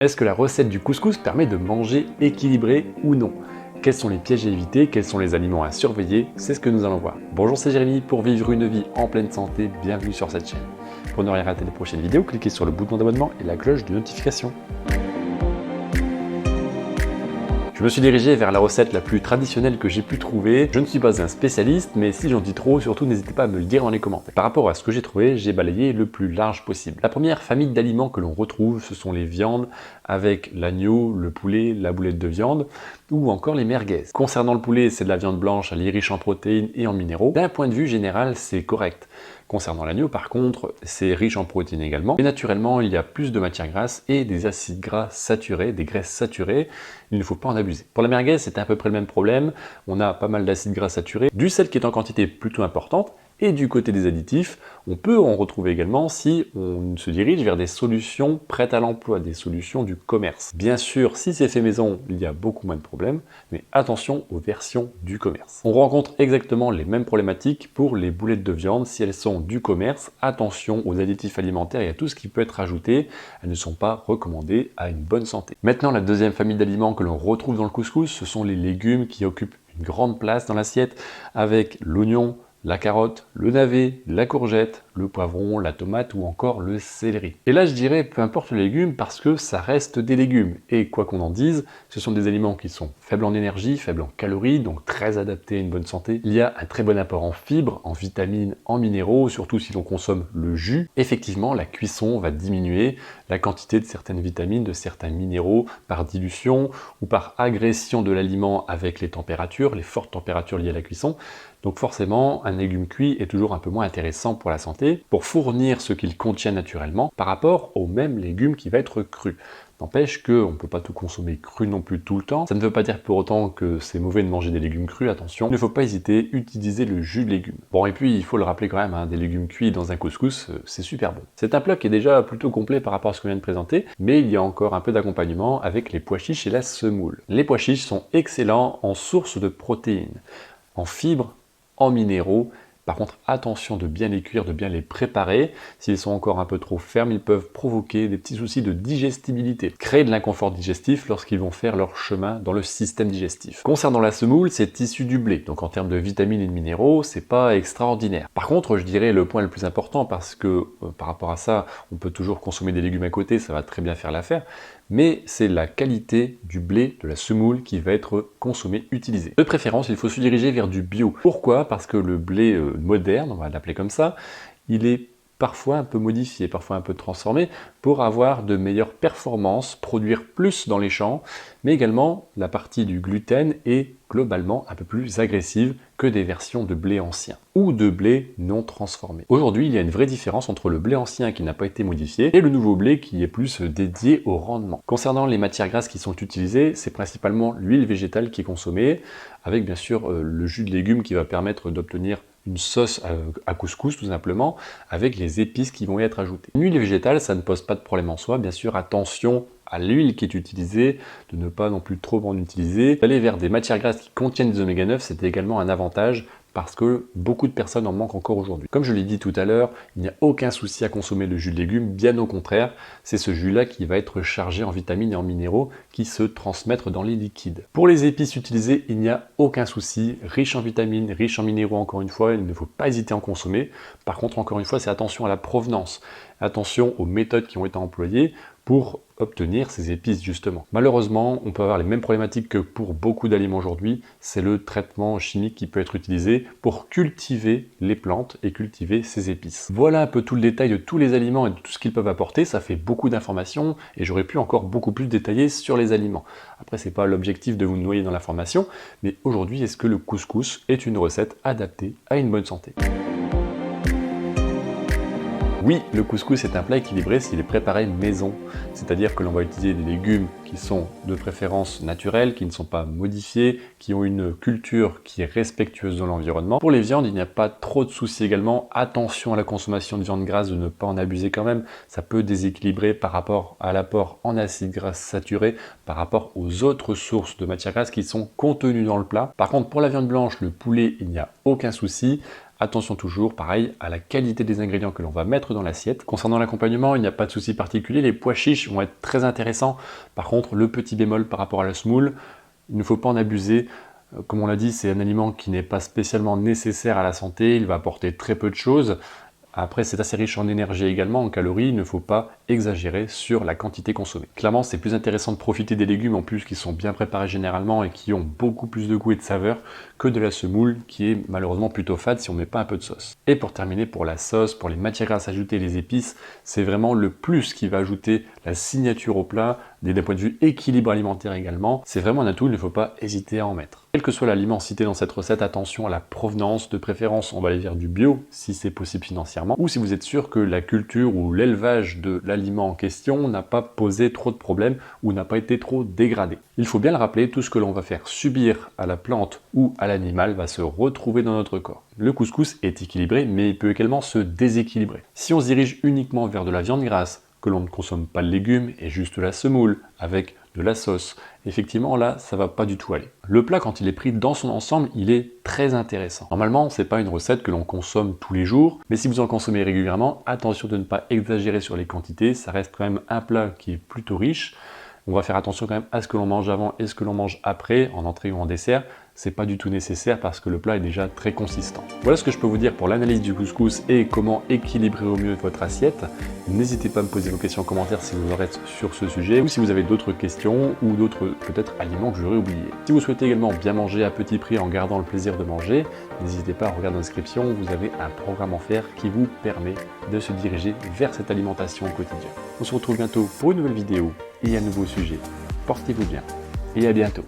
Est-ce que la recette du couscous permet de manger équilibré ou non? Quels sont les pièges à éviter? Quels sont les aliments à surveiller? C'est ce que nous allons voir. Bonjour, c'est Jérémy. Pour vivre une vie en pleine santé, bienvenue sur cette chaîne. Pour ne rien rater les prochaines vidéos, cliquez sur le bouton d'abonnement et la cloche de notification. Je me suis dirigé vers la recette la plus traditionnelle que j'ai pu trouver. Je ne suis pas un spécialiste, mais si j'en dis trop, surtout n'hésitez pas à me le dire dans les commentaires. Par rapport à ce que j'ai trouvé, j'ai balayé le plus large possible. La première famille d'aliments que l'on retrouve, ce sont les viandes avec l'agneau, le poulet, la boulette de viande ou encore les merguez. Concernant le poulet, c'est de la viande blanche, elle est riche en protéines et en minéraux. D'un point de vue général, c'est correct. Concernant l'agneau, par contre, c'est riche en protéines également. Et naturellement, il y a plus de matières grasses et des acides gras saturés, des graisses saturées. Il ne faut pas en abuser. Pour la merguez, c'est à peu près le même problème. On a pas mal d'acides gras saturés, du sel qui est en quantité plutôt importante. Et du côté des additifs, on peut en retrouver également si on se dirige vers des solutions prêtes à l'emploi, des solutions du commerce. Bien sûr, si c'est fait maison, il y a beaucoup moins de problèmes, mais attention aux versions du commerce. On rencontre exactement les mêmes problématiques pour les boulettes de viande. Si elles sont du commerce, attention aux additifs alimentaires et à tout ce qui peut être ajouté. Elles ne sont pas recommandées à une bonne santé. Maintenant, la deuxième famille d'aliments que l'on retrouve dans le couscous, ce sont les légumes qui occupent une grande place dans l'assiette avec l'oignon, la carotte, le navet, la courgette, le poivron, la tomate ou encore le céleri. Et là je dirais peu importe le légume parce que ça reste des légumes. Et quoi qu'on en dise, ce sont des aliments qui sont faibles en énergie, faibles en calories, donc très adaptés à une bonne santé. Il y a un très bon apport en fibres, en vitamines, en minéraux, surtout si l'on consomme le jus. Effectivement, la cuisson va diminuer la quantité de certaines vitamines, de certains minéraux par dilution ou par agression de l'aliment avec les températures, les fortes températures liées à la cuisson. Donc forcément, un légume cuit est toujours un peu moins intéressant pour la santé, pour fournir ce qu'il contient naturellement par rapport au même légume qui va être cru. N'empêche qu'on ne peut pas tout consommer cru non plus tout le temps. Ça ne veut pas dire pour autant que c'est mauvais de manger des légumes crus, attention. Il ne faut pas hésiter à utiliser le jus de légumes. Bon, et puis il faut le rappeler quand même, des légumes cuits dans un couscous, c'est super bon. C'est un plat qui est déjà plutôt complet par rapport à ce qu'on vient de présenter, mais il y a encore un peu d'accompagnement avec les pois chiches et la semoule. Les pois chiches sont excellents en source de protéines, en fibres, en minéraux. Par contre, attention de bien les cuire, de bien les préparer. S'ils sont encore un peu trop fermes, ils peuvent provoquer des petits soucis de digestibilité, créer de l'inconfort digestif lorsqu'ils vont faire leur chemin dans le système digestif. Concernant la semoule, c'est issu du blé, donc en termes de vitamines et de minéraux, c'est pas extraordinaire. Par contre, je dirais le point le plus important, parce que par rapport à ça, on peut toujours consommer des légumes à côté, ça va très bien faire l'affaire, mais c'est la qualité du blé, de la semoule qui va être consommée, utilisée. De préférence, il faut se diriger vers du bio. Pourquoi? Parce que le blé moderne, on va l'appeler comme ça, il est parfois un peu modifié, parfois un peu transformé pour avoir de meilleures performances, produire plus dans les champs, mais également la partie du gluten est globalement un peu plus agressive que des versions de blé ancien ou de blé non transformé. Aujourd'hui, il y a une vraie différence entre le blé ancien qui n'a pas été modifié et le nouveau blé qui est plus dédié au rendement. Concernant les matières grasses qui sont utilisées, c'est principalement l'huile végétale qui est consommée, avec bien sûr le jus de légumes qui va permettre d'obtenir une sauce à couscous tout simplement, avec les épices qui vont y être ajoutées. L'huile végétale, ça ne pose pas de problème en soi, bien sûr, attention à l'huile qui est utilisée, de ne pas non plus trop en utiliser. Aller vers des matières grasses qui contiennent des oméga 9, c'est également un avantage parce que beaucoup de personnes en manquent encore aujourd'hui. Comme je l'ai dit tout à l'heure, il n'y a aucun souci à consommer le jus de légumes, bien au contraire, c'est ce jus-là qui va être chargé en vitamines et en minéraux qui se transmettent dans les liquides. Pour les épices utilisées, il n'y a aucun souci, riche en vitamines, riche en minéraux encore une fois, il ne faut pas hésiter à en consommer. Par contre, encore une fois, c'est attention à la provenance, attention aux méthodes qui ont été employées pour obtenir ces épices justement. Malheureusement, on peut avoir les mêmes problématiques que pour beaucoup d'aliments aujourd'hui, c'est le traitement chimique qui peut être utilisé pour cultiver les plantes et cultiver ces épices. Voilà un peu tout le détail de tous les aliments et de tout ce qu'ils peuvent apporter, ça fait beaucoup d'informations et j'aurais pu encore beaucoup plus détailler sur les aliments. Après, c'est pas l'objectif de vous noyer dans l'information, mais aujourd'hui, est-ce que le couscous est une recette adaptée à une bonne santé ? Oui, le couscous est un plat équilibré s'il est préparé maison, c'est-à-dire que l'on va utiliser des légumes qui sont de préférence naturels, qui ne sont pas modifiés, qui ont une culture qui est respectueuse de l'environnement. Pour les viandes, il n'y a pas trop de soucis également. Attention à la consommation de viande grasse, de ne pas en abuser quand même. Ça peut déséquilibrer par rapport à l'apport en acides gras saturés, par rapport aux autres sources de matières grasses qui sont contenues dans le plat. Par contre, pour la viande blanche, le poulet, il n'y a aucun souci. Attention toujours, pareil, à la qualité des ingrédients que l'on va mettre dans l'assiette. Concernant l'accompagnement, il n'y a pas de souci particulier, les pois chiches vont être très intéressants. Par contre, le petit bémol par rapport à la semoule, il ne faut pas en abuser. Comme on l'a dit, c'est un aliment qui n'est pas spécialement nécessaire à la santé, il va apporter très peu de choses. Après, c'est assez riche en énergie également, en calories, il ne faut pas exagérer sur la quantité consommée. Clairement, c'est plus intéressant de profiter des légumes en plus qui sont bien préparés généralement et qui ont beaucoup plus de goût et de saveur que de la semoule qui est malheureusement plutôt fade si on ne met pas un peu de sauce. Et pour terminer, pour la sauce, pour les matières grasses ajoutées, les épices, c'est vraiment le plus qui va ajouter la signature au plat, d'un point de vue équilibre alimentaire également. C'est vraiment un atout, il ne faut pas hésiter à en mettre. Quel que soit l'aliment cité dans cette recette, attention à la provenance, de préférence on va aller vers du bio si c'est possible financièrement, ou si vous êtes sûr que la culture ou l'élevage de l'aliment en question n'a pas posé trop de problèmes ou n'a pas été trop dégradé. Il faut bien le rappeler, tout ce que l'on va faire subir à la plante ou à l'animal va se retrouver dans notre corps. Le couscous est équilibré, mais il peut également se déséquilibrer. Si on se dirige uniquement vers de la viande grasse, que l'on ne consomme pas de légumes et juste la semoule avec de la sauce, effectivement là ça va pas du tout aller. Le plat quand il est pris dans son ensemble, il est très intéressant. Normalement c'est pas une recette que l'on consomme tous les jours, mais si vous en consommez régulièrement, attention de ne pas exagérer sur les quantités, ça reste quand même un plat qui est plutôt riche. On va faire attention quand même à ce que l'on mange avant et ce que l'on mange après, en entrée ou en dessert. C'est pas du tout nécessaire parce que le plat est déjà très consistant. Voilà ce que je peux vous dire pour l'analyse du couscous et comment équilibrer au mieux votre assiette. N'hésitez pas à me poser vos questions en commentaire si vous en êtes sur ce sujet ou si vous avez d'autres questions ou d'autres peut-être aliments que j'aurais oubliés. Si vous souhaitez également bien manger à petit prix en gardant le plaisir de manger, n'hésitez pas à regarder en description, vous avez un programme en faire qui vous permet de se diriger vers cette alimentation au quotidien. On se retrouve bientôt pour une nouvelle vidéo et un nouveau sujet. Portez-vous bien et à bientôt.